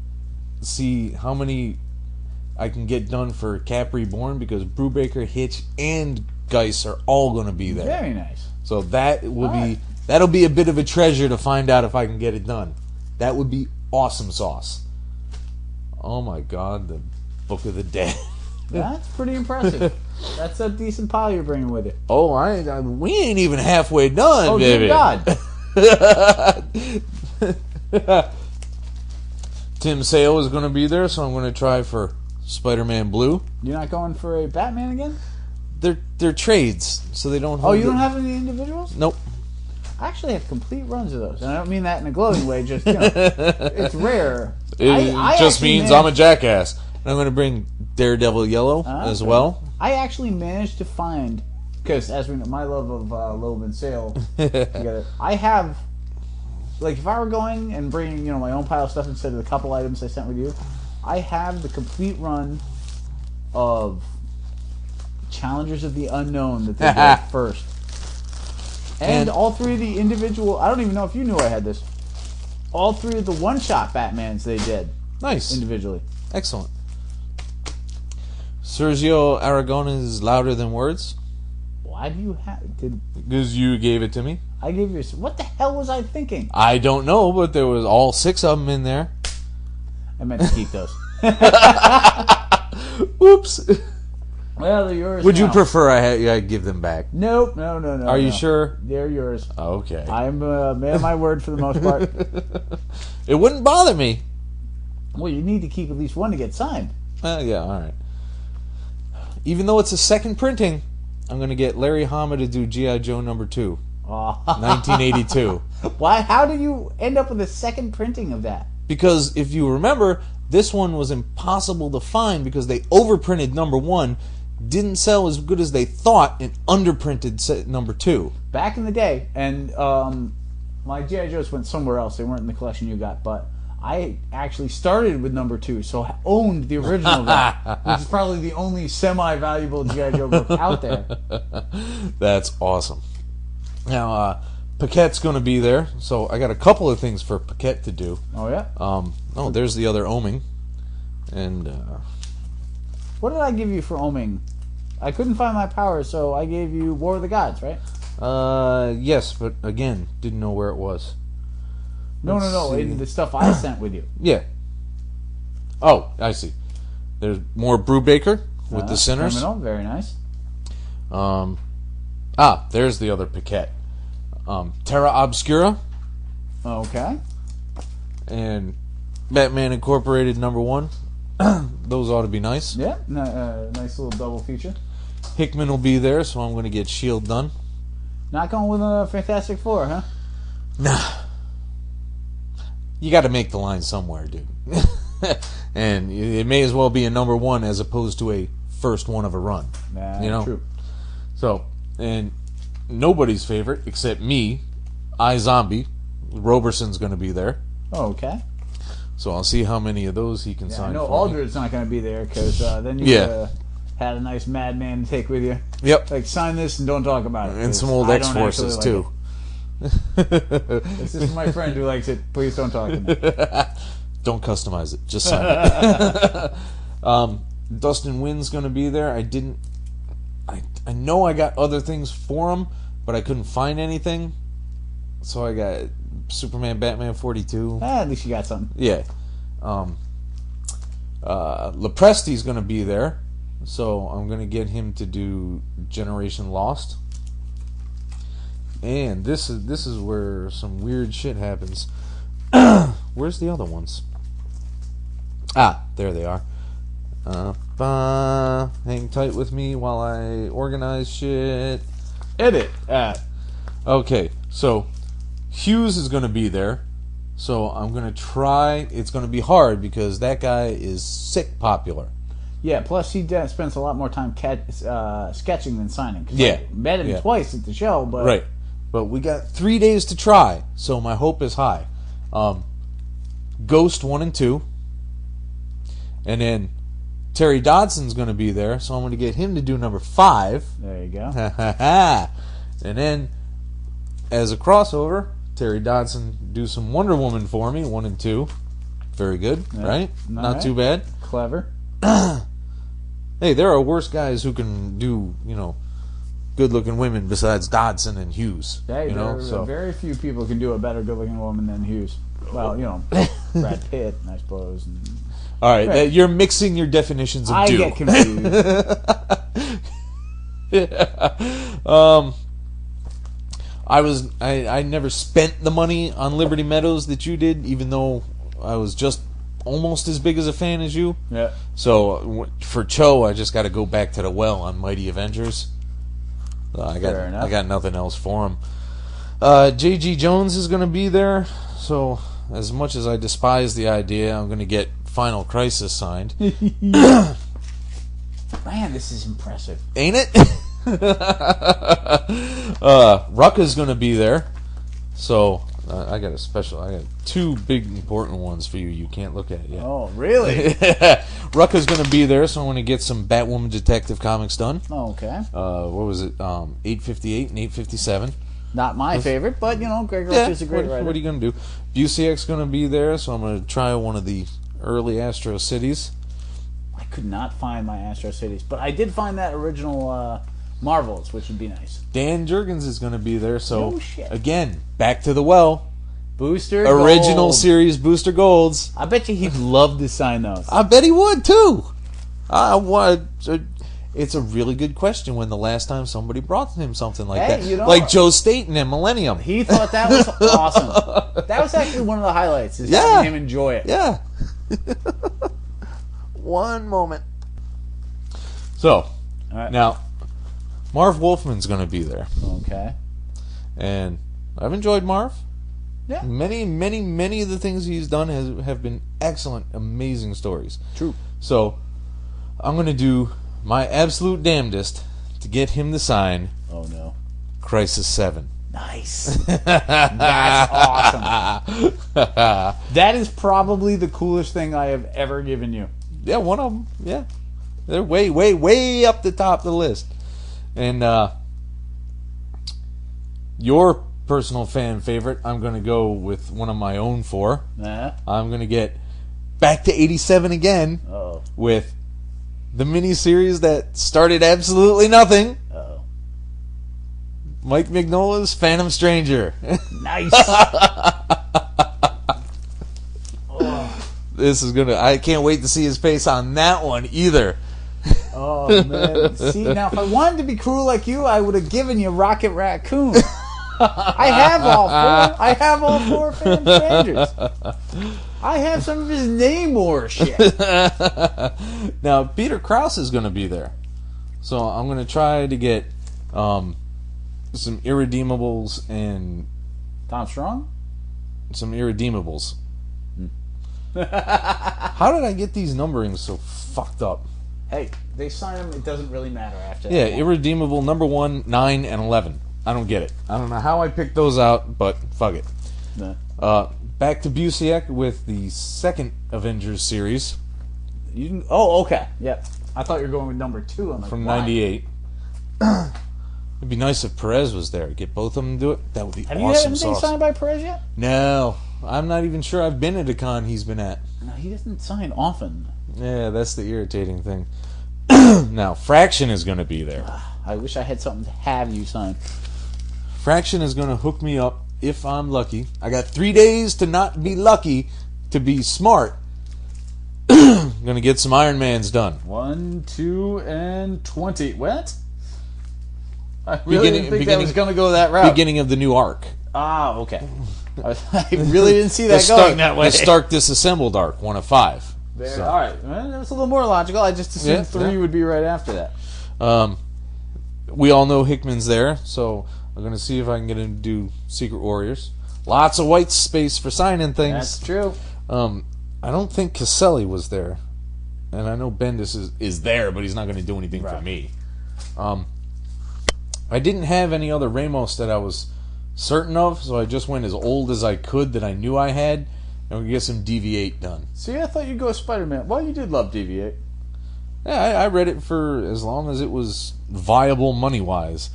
see how many I can get done for Cap Reborn, because Brubaker, Hitch, and Geist are all going to be there. Very nice. So that will All be right. That'll be a bit of a treasure to find out if I can get it done. That would be awesome sauce. Oh my God, the Book of the Dead. That's pretty impressive. That's a decent pile you're bringing with you. Oh, we ain't even halfway done, Oh, baby. dear God. Tim Sale is going to be there, so I'm going to try for Spider-Man Blue. You're not going for a Batman again? They're trades, so they don't. Oh, you don't have any individuals? Nope. I actually have complete runs of those, and I don't mean that in a glowing way. Just it's rare. It I just actually means I'm a jackass. And I'm going to bring Daredevil Yellow as okay. well. I actually managed to find, because as we know, my love of Loeb and Sale together, I have, like, if I were going and bringing, my own pile of stuff instead of the couple items I sent with you, I have the complete run of Challengers of the Unknown that they did first. And all three of the individual, I don't even know if you knew I had this, all three of the one-shot Batmans they did. Nice. Individually. Excellent. Sergio Aragones Louder Than Words. Why do you have... Because you gave it to me. I gave you... What the hell was I thinking? I don't know, but there was all 6 of them in there. I meant to keep those. Oops. Well, they're yours. Would you now. prefer I give them back? Nope, no. Are you sure? They're yours. Okay. I'm a man of my word for the most part. It wouldn't bother me. Well, you need to keep at least one to get signed. Yeah, all right. Even though it's a second printing, I'm going to get Larry Hama to do G.I. Joe number 2, 1982. Why? How did you end up with a second printing of that? Because if you remember, this one was impossible to find because they overprinted number 1, didn't sell as good as they thought, and underprinted number 2. Back in the day, and my G.I. Joes went somewhere else. They weren't in the collection you got, but I actually started with number 2, so I owned the original of that, which is probably the only semi-valuable G.I. Joe book out there. That's awesome. Now, Paquette's going to be there, so I got a couple of things for Paquette to do. Oh, yeah? There's the other Oming. And, what did I give you for Oming? I couldn't find my power, so I gave you War of the Gods, right? yes, but again, didn't know where it was. No, See. in the stuff I sent with you. Yeah. Oh, I see. There's more Brubaker with the Sinners. Criminal, very nice. There's the other Paquette. Terra Obscura. Okay. And Batman Incorporated number 1. Those ought to be nice. Yeah, nice little double feature. Hickman will be there, so I'm going to get S.H.I.E.L.D. done. Not going with a Fantastic Four, huh? Nah. You got to make the line somewhere, dude. And it may as well be a number 1 as opposed to a first one of a run. True. So, and nobody's favorite except me, iZombie. Roberson's going to be there. Oh, okay. So I'll see how many of those he can sign. I know for me. Aldred's not going to be there because then you had a nice madman to take with you. Yep. Like, sign this and don't talk about it. And some old X-Forces, too. This is my friend who likes it. Please don't talk to me. Don't customize it. Just sign it. Dustin Wynn's going to be there. I know I got other things for him, but I couldn't find anything. So I got Superman, Batman 42. At least you got something. Yeah. Lepresti's going to be there. So I'm going to get him to do Generation Lost. And this is where some weird shit happens. Where's the other ones? There they are. Hang tight with me while I organize shit. Edit. Okay, so Hughes is going to be there. So I'm going to try. It's going to be hard because that guy is sick popular. Yeah, plus he spends a lot more time sketching than signing. 'Cause Yeah. I met him twice at the show, but... Right. But we got 3 days to try, so my hope is high. Ghost 1 and 2. And then Terry Dodson's going to be there, so I'm going to get him to do number 5. There you go. And then, as a crossover, Terry Dodson do some Wonder Woman for me, 1 and 2. Very good, right? Not too bad. Clever. Hey, there are worse guys who can do, good-looking women besides Dodson and Hughes. Hey, you know, so very few people can do a better good-looking woman than Hughes. Well, you know, Brad Pitt, I suppose. And, all right, you're mixing your definitions of I do. get confused. I never spent the money on Liberty Meadows that you did, even though I was just almost as big as a fan as you. Yeah. So for Cho, I just got to go back to the well on Mighty Avengers. I got nothing else for him. J.G. Jones is going to be there. So as much as I despise the idea, I'm going to get Final Crisis signed. Man, this is impressive. Ain't it? Rucka's going to be there. So I got two big important ones for you. You can't look at yet. Oh, really? Rucka's going to be there, so I'm going to get some Batwoman Detective Comics done. Oh, okay. What was it? 858 and 857. Not my favorite, but, you know, Greg Rucka's a great writer. What are you going to do? Busiek's going to be there, so I'm going to try one of the early Astro Cities. I could not find my Astro Cities, but I did find that original Marvels, which would be nice. Dan Jurgens is going to be there, so No shit. again, back to the well. Booster Original Gold. series Booster Golds. I bet you he'd love to sign those. I bet he would too. It's a really good question when the last time somebody brought him something like that. You know, like Joe Staten and Millennium. He thought that was awesome. That was actually one of the highlights, is having him enjoy it. Yeah. One moment. So, All right. now, Marv Wolfman's going to be there. Okay. And I've enjoyed Marv. Yeah. Many of the things he's done have been excellent, amazing stories. True. So, I'm going to do my absolute damnedest to get him to sign Oh, no. Crisis 7. Nice. That's awesome. That is probably the coolest thing I have ever given you. Yeah, one of them. Yeah. They're way up the top of the list. And your personal fan favorite, I'm going to go with one of my own four. I'm going to get back to 87 again with the miniseries that started absolutely nothing. Mike Mignola's Phantom Stranger. Nice. This is going to... I can't wait to see his face on that one either. Oh, man. See, now, if I wanted to be cruel like you, I would have given you Rocket Raccoon. I have all four Phantom Strangers. I have some of his Namor shit. Now, Peter Krause is going to be there. So I'm going to try to get some Irredeemables and... Tom Strong? Some Irredeemables. How did I get these numberings so fucked up? Hey, they sign them, it doesn't really matter after Yeah, that. Irredeemable number 1, 9, and 11. I don't get it. I don't know how I picked those out, but fuck it. Nah. Back to Busiek with the second Avengers series You can, oh, okay. Yeah. I thought you were going with number 2. I'm like, from why? 98. It'd be nice if Perez was there. Get both of them to do it. That would be Have you awesome had anything sauce. signed by Perez yet? No. I'm not even sure I've been at a con he's been at. No, he doesn't sign often. Yeah, that's the irritating thing. Now, Fraction is going to be there. I wish I had something to have you sign. Fraction is going to hook me up if I'm lucky. I got 3 days to not be lucky, to be smart. I'm going to get some Iron Mans done. 1, 2, and 20. What? I really didn't think that was going to go that route. Beginning of the new arc. Ah, okay. I really didn't see that going that way. The Stark Disassembled arc, 1 of 5. So. All right. Well, that's a little more logical. I just assumed 3 would be right after that. We all know Hickman's there, so I'm going to see if I can get him to do Secret Warriors. Lots of white space for signing things. That's true. I don't think Caselli was there. And I know Bendis is there, but he's not going to do anything for me. I didn't have any other Ramos that I was certain of, so I just went as old as I could that I knew I had, and we could get some DV8 done. See, I thought you'd go Spider-Man. Well, you did love DV8. Yeah, I read it for as long as it was viable money-wise.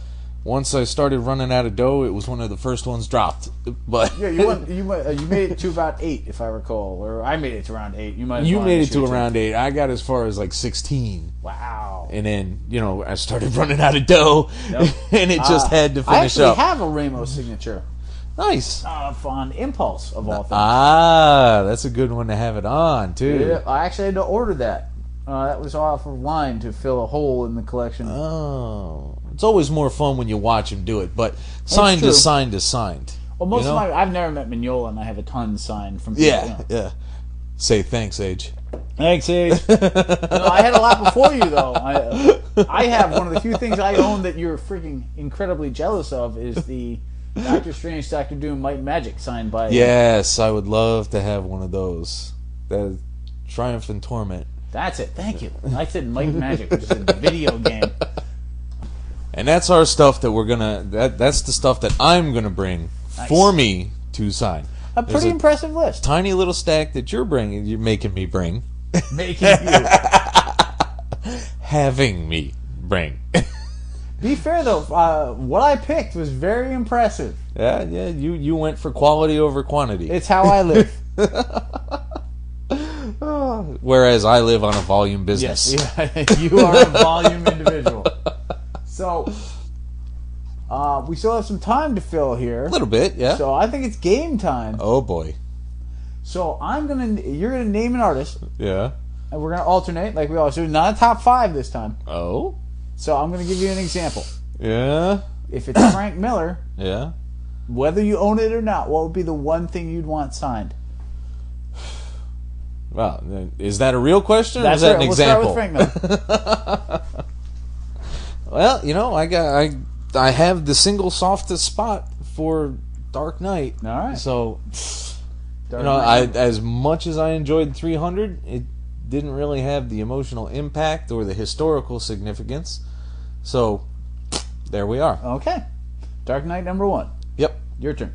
once I started running out of dough, it was one of the first ones dropped. But Yeah, you made it to about 8, if I recall, or I made it to around 8. You made it to around 8. I got as far as like 16. Wow. And then, I started running out of dough, and it just had to finish up. I actually have a Ramos signature. Nice. On Impulse, of all things. That's a good one to have it on, too. Yeah, I actually had to order that. That was off of line to fill a hole in the collection. Oh. It's always more fun when you watch him do it, but signed is signed is signed. Well, most of I've never met Mignola, and I have a ton signed from people. Yeah. Say thanks, Age. Thanks, Age. I had a lot before you, though. I have one of the few things I own that you're freaking incredibly jealous of is the Doctor Strange, Doctor Doom, Might and Magic signed by... Yes, I would love to have one of those. That Triumph and Torment. That's it. Thank you. I said Might and Magic, which is a video game. And that's our stuff that we're gonna. That's the stuff that I'm gonna bring for me to sign. A pretty impressive list. Tiny little stack that you're making me bring. Making you. Having me bring. Be fair though, what I picked was very impressive. Yeah. You went for quality over quantity. It's how I live. Whereas I live on a volume business. Yes, you are a volume individual. So, we still have some time to fill here. A little bit, yeah. So I think it's game time. Oh boy. So you're gonna name an artist. Yeah. And we're gonna alternate like we always do. Not a top 5 this time. Oh. So I'm gonna give you an example. Yeah. If it's Frank Miller, yeah. Whether you own it or not, what would be the one thing you'd want signed? Well, is that a real question, or is that an example? Let's start with Frank Miller. Well, I have the single softest spot for Dark Knight. All right. So, Knight. as much as I enjoyed 300, it didn't really have the emotional impact or the historical significance. So, there we are. Okay. Dark Knight number 1. Yep. Your turn.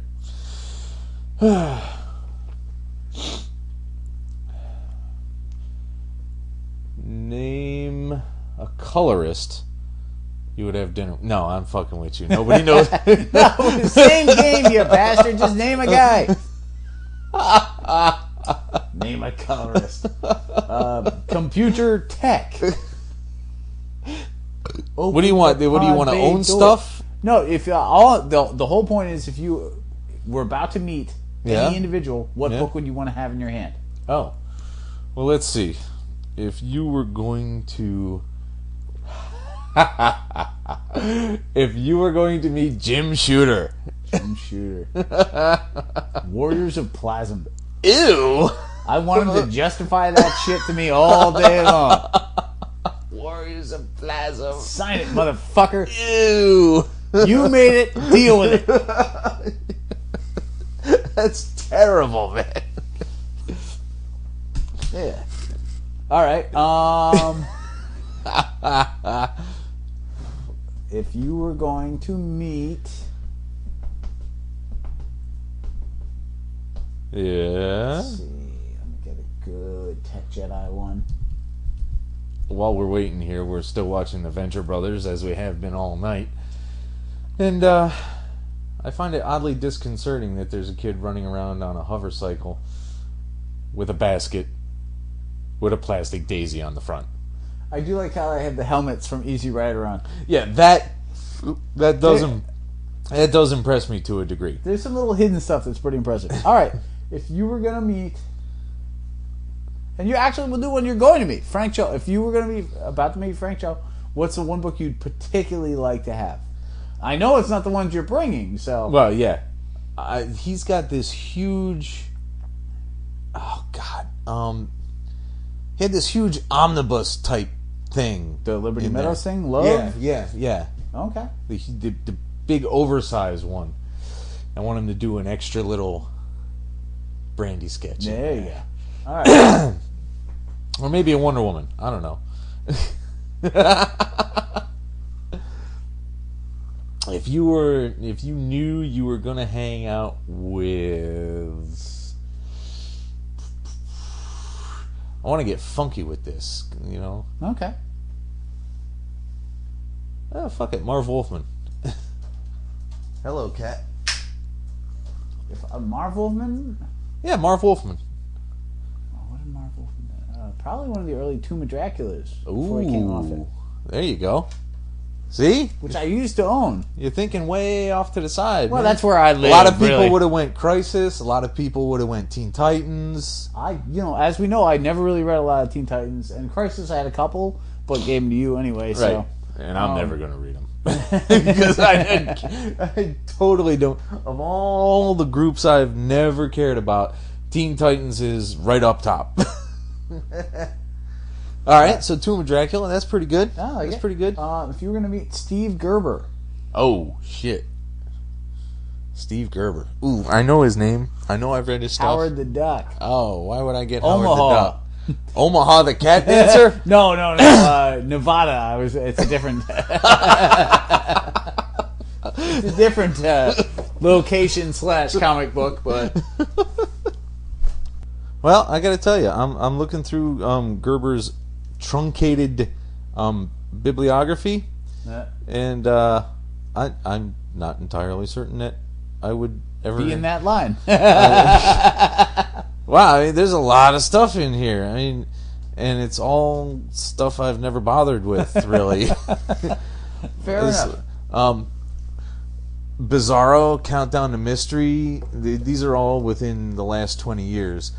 Name a colorist you would have dinner. No, I'm fucking with you. Nobody knows. No, same game, you bastard. Just name a guy. Name a colorist. Computer tech. What do you want? What do you want to own stuff? No, if the whole point is if you were about to meet any individual, what book would you want to have in your hand? Oh, well, let's see. If you were going to, meet Jim Shooter, Warriors of Plasm. Ew! I want him to justify that shit to me all day long. Warriors of Plasm. Sign it, motherfucker. Ew! You made it. Deal with it. That's terrible, man. Yeah. All right. If you were going to meet, let's see. Let me get a good Tech Jedi one. While we're waiting here, we're still watching the Venture Brothers, as we have been all night, and I find it oddly disconcerting that there's a kid running around on a hover cycle with a basket with a plastic daisy on the front. I do like how they have the helmets from Easy Rider on. Yeah, that does impress me to a degree. There's some little hidden stuff that's pretty impressive. All right, if you were gonna meet, and you actually will do when you're going to meet Frank Cho. If you were gonna be about to meet Frank Cho, what's the one book you'd particularly like to have? I know it's not the ones you're bringing, so. Well, yeah, he's got this huge. Oh God. He had this huge omnibus type thing. The Liberty Meadows thing? Love? Yeah. Okay. The big oversized one. I want him to do an extra little Brandy sketch. There you go. All right. Or maybe a Wonder Woman. I don't know. If you knew you were gonna hang out with, I want to get funky with this, you know. Okay. Oh, fuck it, Marv Wolfman. Hello, cat. If Marv Wolfman? Yeah, Marv Wolfman. Oh, what did Marv Wolfman do? Probably one of the early Tomb of Draculas before he came off it. There you go. See? Which I used to own. You're thinking way off to the side. Well, man. that's where I live. A lot of people really. would have went Crisis. A lot of people would have went Teen Titans. As we know, I never really read a lot of Teen Titans, and Crisis I had a couple, but gave them to you anyway. Right. So, and I'm never going to read them. Because I totally don't. Of all the groups I've never cared about, Teen Titans is right up top. All right, so Tomb of Dracula, that's pretty good. Oh, that's pretty good. If you were going to meet Steve Gerber. Oh, shit. Steve Gerber. Ooh, I know his name. I know I've read his stuff. Howard the Duck. Oh, why would I get Omaha. Howard the Duck? Omaha the cat dancer? No. Nevada. It's a different... it's a different location / comic book, but... Well, I got to tell you, I'm looking through Gerber's truncated bibliography, and I'm not entirely certain that I would ever be in that line. Wow, I mean, there's a lot of stuff in here. I mean, and it's all stuff I've never bothered with, really. Fair enough. Bizarro, Countdown to Mystery. These are all within the last 20 years.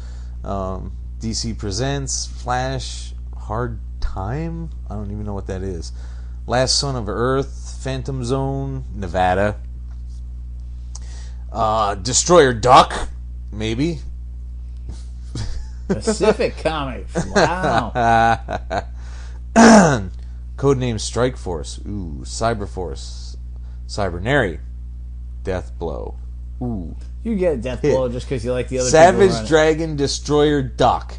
DC Presents, Flash, Hard Time. I don't even know what that is. Last Son of Earth, Phantom Zone, Nevada. Destroyer Duck, maybe. Pacific Comics. Wow. Codename Strike Force. Ooh, Cyber Force. Cybernary. Death Blow. Ooh. You get Death Blow just because you like the other Savage people Dragon Destroyer Duck.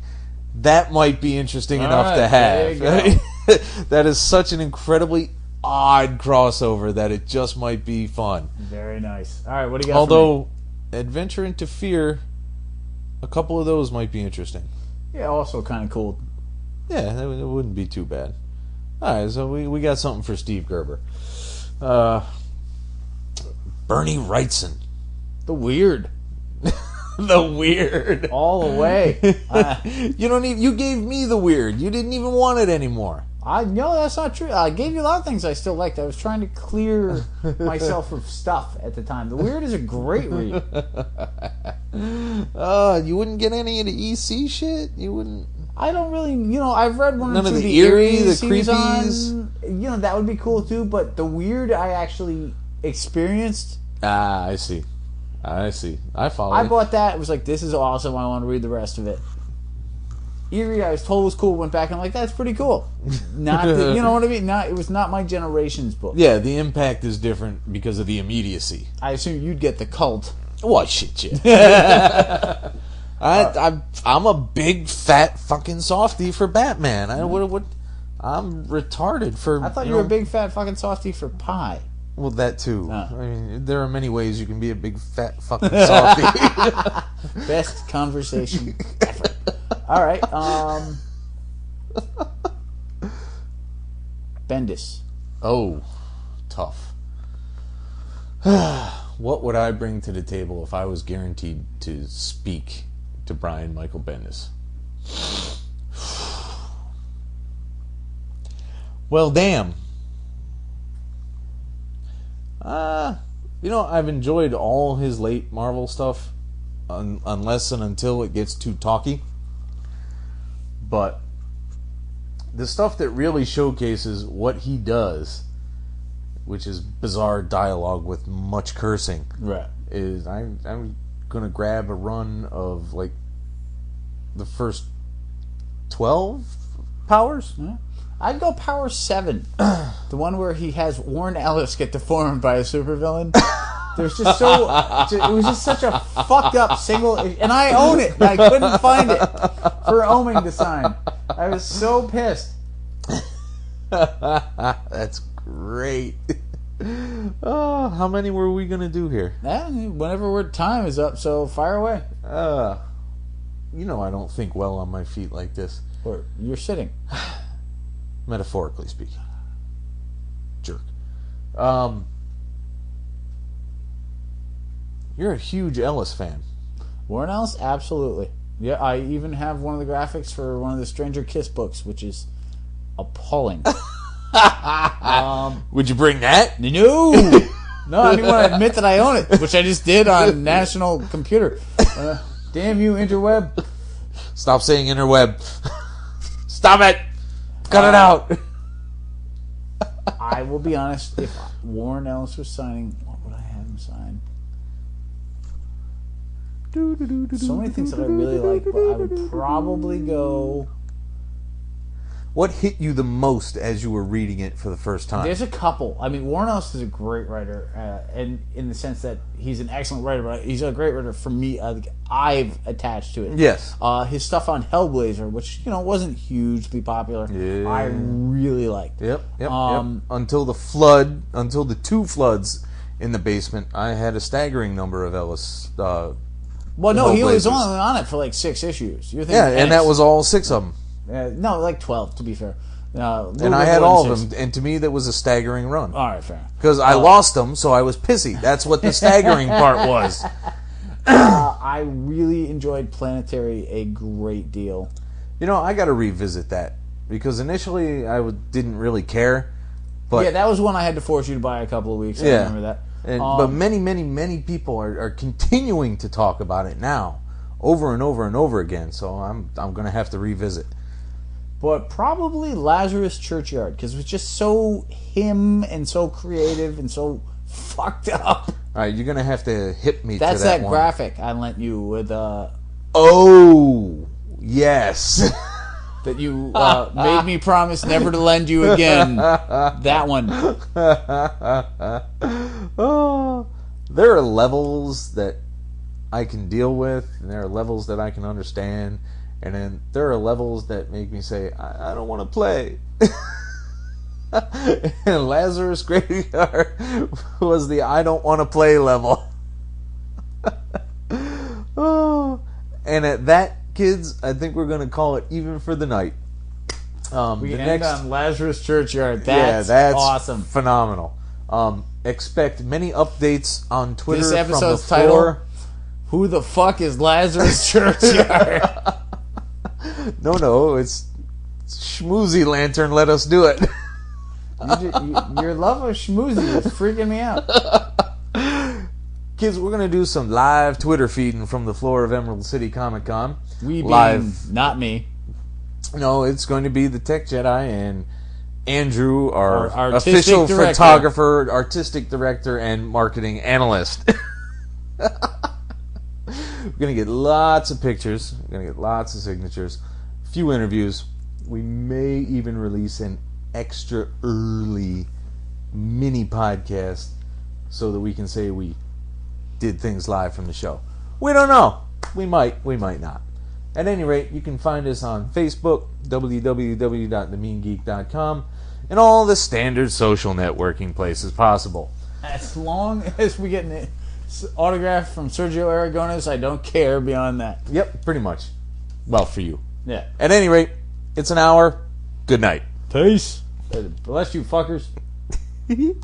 That might be interesting enough to there you have. That is such an incredibly odd crossover that it just might be fun. Very nice. All right, what do you got? Although, Adventure into Fear, a couple of those might be interesting. Yeah, also kind of cool. Yeah, it wouldn't be too bad. All right, so we got something for Steve Gerber. Bernie Wrightson. The Weird. The Weird. All the way. You gave me The Weird. You didn't even want it anymore. No, that's not true. I gave you a lot of things I still liked. I was trying to clear myself of stuff at the time. The Weird is a great read. You wouldn't get any of the EC shit? You wouldn't... I don't really, I've read one None or two of of the the eerie, Eerie's the he was creepies? on. That would be cool too, but The Weird I actually experienced. I see. I follow I you. bought that. It was like, this is awesome. I want to read the rest of it. Eerie, I was told was cool. Went back and I'm like, that's pretty cool. Not, you know what I mean? It was not my generation's book. Yeah, the impact is different because of the immediacy. I assume you'd get the Cult. What shit, yeah. I'm a big fat fucking softie for Batman. I'm retarded for. I thought you were a big fat fucking softie for pie. Well, that too. Oh. I mean, there are many ways you can be a big fat fucking softie. Best conversation ever. All right. Bendis. Oh, tough. What would I bring to the table if I was guaranteed to speak to Brian Michael Bendis? Well, damn. I've enjoyed all his late Marvel stuff, unless and until it gets too talky. But the stuff that really showcases what he does, which is bizarre dialogue with much cursing, Right. is I'm gonna grab a run of like the first 12 powers. Yeah. I'd go Power 7. The one where he has Warren Ellis get deformed by a supervillain. There's just it was just such a fucked up single, and I own it, and I couldn't find it for Omen to sign. I was so pissed. That's great. How many were we gonna do here? Whenever time is up, so fire away. I don't think well on my feet like this. Or you're sitting. Metaphorically speaking. Jerk. You're a huge Ellis fan. Warren Ellis, absolutely. Yeah, I even have one of the graphics for one of the Stranger Kiss books, which is appalling. Would you bring that? No! No, I didn't want to admit that I own it, which I just did on National Computer. Damn you, interweb. Stop saying interweb. Stop it! Cut it out! I will be honest, if Warren Ellis was signing, what would I have him sign? So many things that I really like, but I would probably go... What hit you the most as you were reading it for the first time? There's a couple. I mean, Warren Ellis is a great writer, and in the sense that he's an excellent writer, but he's a great writer for me. I've attached to it. Yes. His stuff on Hellblazer, which wasn't hugely popular, Yeah. I really liked. Yep. Until the two floods in the basement, I had a staggering number of Ellis. Well, no, he was Hellblazers. only on it for like 6 issues. You're thinking Yeah, and X. that was all 6 of them. No, like 12, to be fair. And I had all of them, and to me that was a staggering run. All right, fair. Because I lost them, so I was pissy. That's what the staggering part was. I really enjoyed Planetary a great deal. I got to revisit that. Because initially I didn't really care. But Yeah, that was one I had to force you to buy a couple of weeks. I remember that. But many, many, many people are continuing to talk about it now. Over and over and over again. So I'm going to have to revisit. But probably Lazarus Churchyard, because it was just so him and so creative and so fucked up. All right, you're going to have to hit me That's to that that one. graphic I lent you with... Oh, yes. that you made me promise never to lend you again. That one. Oh, there are levels that I can deal with, and there are levels that I can understand, and then there are levels that make me say, I don't want to play. And Lazarus Graveyard was the I don't want to play level. Oh, and at that, kids, I think we're going to call it even for the night. We end on Lazarus Churchyard. That's awesome. Phenomenal. Expect many updates on Twitter. This from episode's the title: floor. Who the fuck is Lazarus Churchyard? No, it's Shmoozy Lantern. Let us do it. Your love of Shmoozy is freaking me out. Kids, we're going to do some live Twitter feeding from the floor of Emerald City Comic Con. We live. being not me. No, it's going to be the Tech Jedi and Andrew, our artistic official director. photographer, artistic director, and marketing analyst. We're going to get lots of pictures. We're going to get lots of signatures. A few interviews. We may even release an extra early mini podcast so that we can say we did things live from the show. We don't know. We might not. At any rate, you can find us on Facebook, www.themeengeek.com, and all the standard social networking places possible. As long as we get an autograph from Sergio Aragones, I don't care beyond that. Yep, pretty much. Well, for you. Yeah. At any rate, it's an hour. Good night. Peace. Bless you, fuckers. The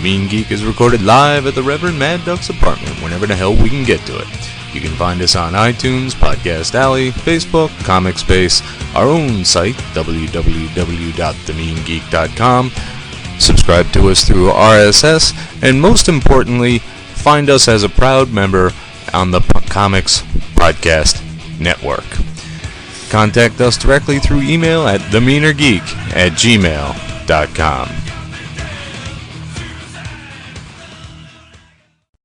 Mean Geek is recorded live at the Reverend Mad Duck's apartment whenever the hell we can get to it. You can find us on iTunes, Podcast Alley, Facebook, Comic Space, our own site, www.themeengeek.com. Subscribe to us through RSS, and most importantly, find us as a proud member on the Comics Podcast Network. Contact us directly through email at themeenergeek@gmail.com.